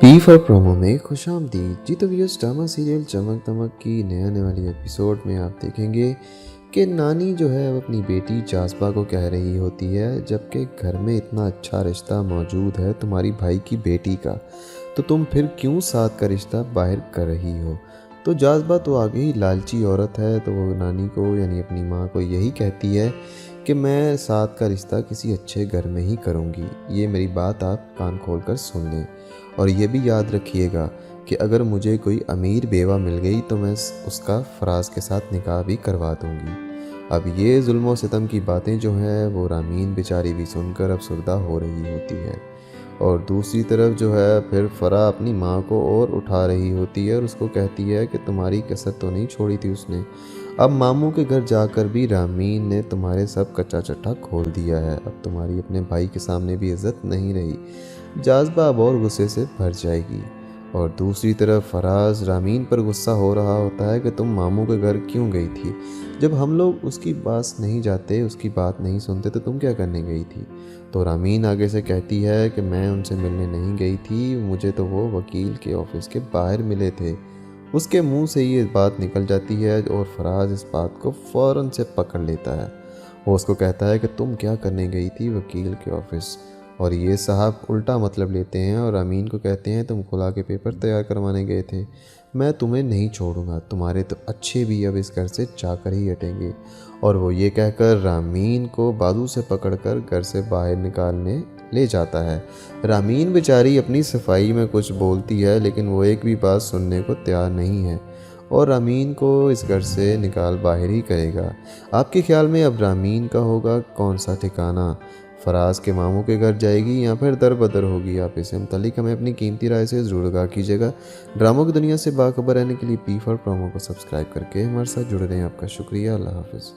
P for promo में खुशामदीद। जी तो viewers, drama serial चमक दमक की नए आने वाली एपिसोड में आप देखेंगे कि नानी जो है वो अपनी बेटी जाज़बा को कह रही होती है, जबकि घर में इतना अच्छा रिश्ता मौजूद है तुम्हारी भाई की बेटी का, तो तुम फिर क्यों साथ का रिश्ता बाहर कर रही हो। तो जाज़बा तो आगे ही लालची औरत है, तो वो नानी को यानी अपनी माँ को यही कहती है कि मैं साथ का रिश्ता किसी अच्छे घर में ही करूँगी। ये मेरी बात आप कान खोल कर सुन लें, और ये भी याद रखिएगा कि अगर मुझे कोई अमीर बेवा मिल गई तो मैं उसका फराज के साथ निकाह भी करवा दूँगी। अब ये जुल्म सितम की बातें जो हैं वो रामीन बेचारी भी सुनकर अफसरदा हो रही होती है, और दूसरी तरफ जो है फिर फ़रा अपनी माँ को और उठा रही होती है और उसको कहती है कि तुम्हारी कसर तो नहीं छोड़ी थी उसने। अब मामू के घर जाकर भी रामीन ने तुम्हारे सब कच्चा चट्टा खोल दिया है, अब तुम्हारी अपने भाई के सामने भी इज्जत नहीं रही। जाज़बा अब और गुस्से से भर जाएगी, और दूसरी तरफ फराज रामीन पर गुस्सा हो रहा होता है कि तुम मामू के घर क्यों गई थी, जब हम लोग उसकी पास नहीं जाते, उसकी बात नहीं सुनते, तो तुम क्या करने गई थी। तो रामीन आगे से कहती है कि मैं उनसे मिलने नहीं गई थी, मुझे तो वो वकील के ऑफिस के बाहर मिले थे। उसके मुंह से ये बात निकल जाती है और फराज इस बात को फ़ौरन से पकड़ लेता है। वो उसको कहता है कि तुम क्या करने गई थी वकील के ऑफिस, और ये साहब उल्टा मतलब लेते हैं और अमीन को कहते हैं तुम खुला के पेपर तैयार करवाने गए थे। मैं तुम्हें नहीं छोड़ूंगा, तुम्हारे तो अच्छे भी अब इस घर से जाकर ही हटेंगे। और वो ये कहकर रामीन को बाजू से पकड़कर घर से बाहर निकालने ले जाता है। रामीन बेचारी अपनी सफाई में कुछ बोलती है, लेकिन वो एक भी बात सुनने को तैयार नहीं है और रामीन को इस घर से निकाल बाहर ही करेगा। आपके ख्याल में अब रामीन का होगा कौन सा ठिकाना? फराज के मामू के घर जाएगी या फिर दर बदर होगी? आप इसे मुतालिक हमें अपनी कीमती राय से ज़रूर आगाह कीजिएगा। ड्रामों की दुनिया से बाखबर रहने के लिए पी फॉर प्रोमो को सब्सक्राइब करके हमारे साथ जुड़े रहें। आपका शुक्रिया। अल्लाह हाफिज़।